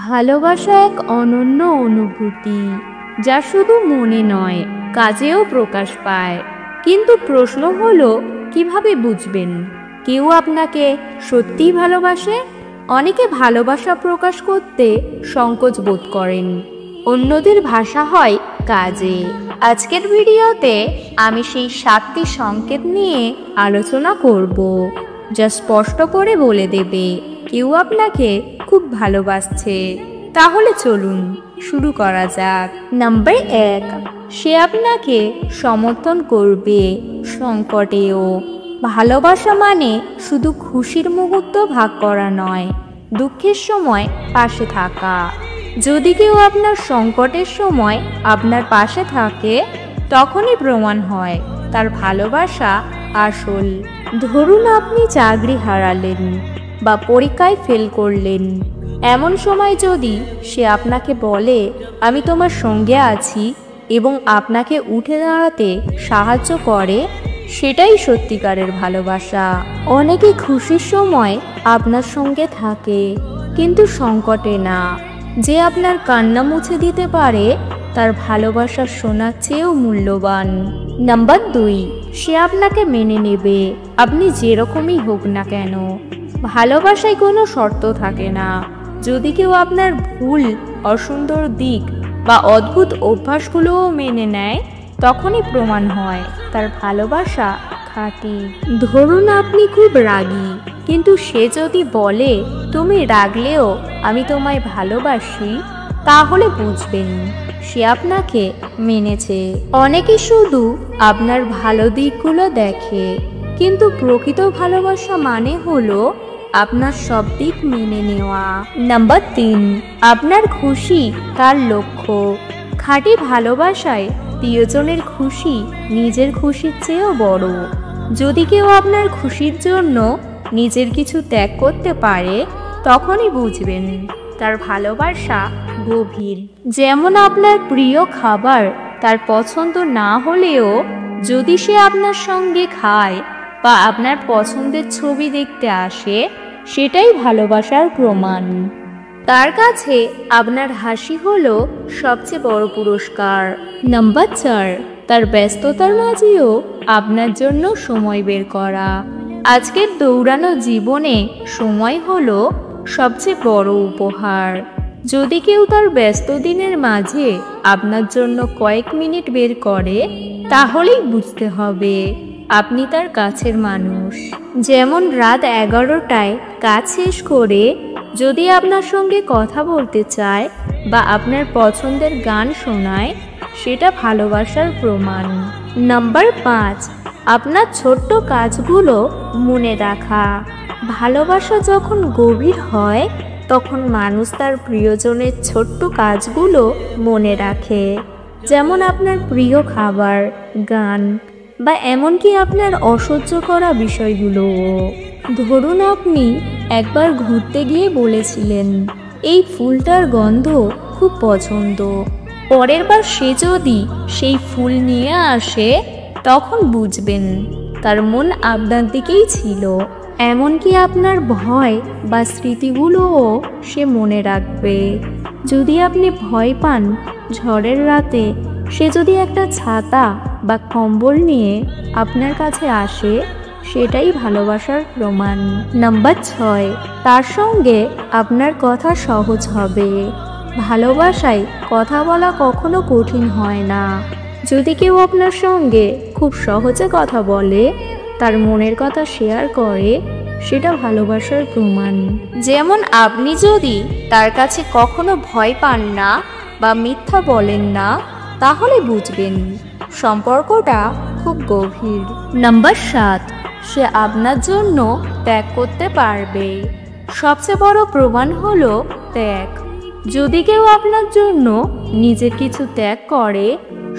ভালোবাসা এক অনন্য অনুভূতি, যা শুধু মনে নয় কাজেও প্রকাশ পায়। কিন্তু প্রশ্ন হলো, কিভাবে বুঝবেন কেউ আপনাকে সত্যিই ভালোবাসে? অনেকে ভালোবাসা প্রকাশ করতে সংকোচ বোধ করেন, অন্যদের ভাষা হয় কাজে। আজকের ভিডিওতে আমি সেই 7টি সংকেত নিয়ে আলোচনা করব, যা স্পষ্ট করে বলে দেবে কেউ আপনাকে খুব ভালোবাসছে। তাহলে চলুন শুরু করা যাক। নাম্বার 1, সে আপনাকে সমর্থন করবে সংকটেও। ভালোবাসা মানে শুধু খুশির মুহূর্ত ভাগ করা নয়, দুঃখের সময় পাশে থাকা। যদি কেউ আপনার সংকটের সময় আপনার পাশে থাকে, তখনই প্রমাণ হয় তার ভালোবাসা আসল। ধরুন আপনি চাকরি হারালেন বা পরীক্ষায় ফেল করলেন, এমন সময় যদি সে আপনাকে বলে আমি তোমার সঙ্গে আছি এবং আপনাকে উঠে দাঁড়াতে সাহায্য করে, সেটাই সত্যিকারের ভালোবাসা। অনেকে খুশির সময় আপনার সঙ্গে থাকে, কিন্তু সংকটে না। যে আপনার কান্না মুছে দিতে পারে, তার ভালোবাসা সোনার চেয়েও মূল্যবান। নাম্বার 2, সে আপনাকে মেনে নেবে আপনি যেরকমই হোক না কেন। ভালোবাসায় কোনো শর্ত থাকে না। যদি কেউ আপনার ভুল, অসুন্দর দিক বা অদ্ভুত অভ্যাসগুলোও মেনে নেয়, তখনই প্রমাণ হয় তার ভালোবাসা খাঁটি। ধরুন আপনি খুব রাগী, কিন্তু সে যদি বলে তুমি রাগলেও আমি তোমায় ভালোবাসি, তাহলে বুঝবেন সে আপনাকে মেনেছে। অনেকে শুধু আপনার ভালো দিকগুলো দেখে, কিন্তু প্রকৃত ভালোবাসা মানে হলো আপনার সব দিক মেনে নেওয়া। নাম্বার 3, আপনার খুশি তার লক্ষ্য। খাঁটি ভালোবাসায় প্রিয়জনের খুশি নিজের খুশির চেয়েও বড়। যদি কেউ আপনার খুশির জন্য নিজের কিছু ত্যাগ করতে পারে, তখনই বুঝবেন তার ভালোবাসা গভীর। যেমন আপনার প্রিয় খাবার তার পছন্দ না হলেও যদি সে আপনার সঙ্গে খায় বা আপনার পছন্দের ছবি দেখতে আসে, সেটাই ভালোবাসার প্রমাণ। তার কাছে আপনার হাসি হলো সবচেয়ে বড় পুরস্কার। নাম্বার 4, তার ব্যস্ততার মাঝেও আপনার জন্য সময় বের করা। আজকের দৌড়ানো জীবনে সময় হলো সবচেয়ে বড় উপহার। যদি কেউ তার ব্যস্ত দিনের মাঝে আপনার জন্য কয়েক মিনিট বের করে, তাহলেই বুঝতে হবে আপনি তার কাছের মানুষ। যেমন রাত 11টায় কাজ শেষ করে যদি আপনার সঙ্গে কথা বলতে চায় বা আপনার পছন্দের গান শোনায়, সেটা ভালোবাসার প্রমাণ। নাম্বার 5, আপনার ছোট্ট কাজগুলো মনে রাখা। ভালোবাসা যখন গভীর হয়, তখন মানুষ তার প্রিয়জনের ছোট্ট কাজগুলো মনে রাখে। যেমন আপনার প্রিয় খাবার, গান বা এমনকি আপনার অসহ্য করা বিষয়গুলোও। ধরুন আপনি একবার ঘুরতে গিয়ে বলেছিলেন এই ফুলটার গন্ধ খুব পছন্দ। পরের বার সে যদি সেই ফুল নিয়ে আসে, তখন বুঝবেন তার মন আপনার দিকেই ছিল। এমনকি আপনার ভয় বা স্মৃতিগুলোও সে মনে রাখবে। যদি আপনি ভয় পান ঝড়ের রাতে, সে যদি একটা ছাতা বা কম্বল নিয়ে আপনার কাছে আসে, সেটাই ভালোবাসার প্রমাণ। নাম্বার 6, তার সঙ্গে আপনার কথা সহজ হবে। ভালোবাসায় কথা বলা কখনো কঠিন হয় না। যদি কেউ আপনার সঙ্গে খুব সহজে কথা বলে, তার মনের কথা শেয়ার করে, সেটা ভালোবাসার প্রমাণ। যেমন আপনি যদি তার কাছে কখনো ভয় পান না বা মিথ্যা বলেন না, তাহলে বুঝবেন সম্পর্কটা খুব গভীর। নাম্বার 7, সে আপনার জন্য ত্যাগ করতে পারবে। সবচেয়ে বড় প্রমাণ হলো ত্যাগ। যদি কেউ আপনার জন্য নিজের কিছু ত্যাগ করে,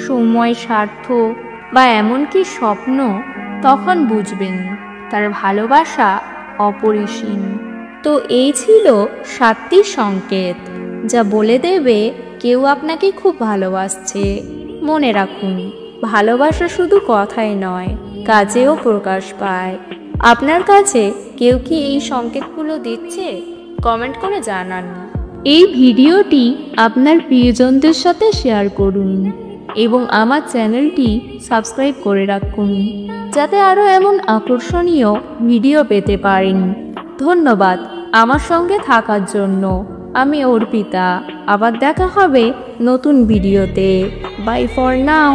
সময়, স্বার্থ বা এমনকি স্বপ্ন, তখন বুঝবেন তার ভালোবাসা অপরিসীম। তো এই ছিল 7টি সংকেত, যা বলে দেবে কেউ আপনাকে খুব ভালোবাসছে। মনে রাখুন, ভালোবাসা শুধু কথায় নয়, কাজেও প্রকাশ পায়। আপনার কাছে কেউ কি এই সংকেতগুলো দিচ্ছে? কমেন্ট করে জানান। এই ভিডিওটি আপনার প্রিয়জনদের সাথে শেয়ার করুন এবং আমার চ্যানেলটি সাবস্ক্রাইব করে রাখুন যাতে আরও এমন আকর্ষণীয় ভিডিও পেতে পারেন। ধন্যবাদ আমার সঙ্গে থাকার জন্য। আমি অর্পিতা। আবার দেখা হবে নতুন ভিডিওতে। Bye for now.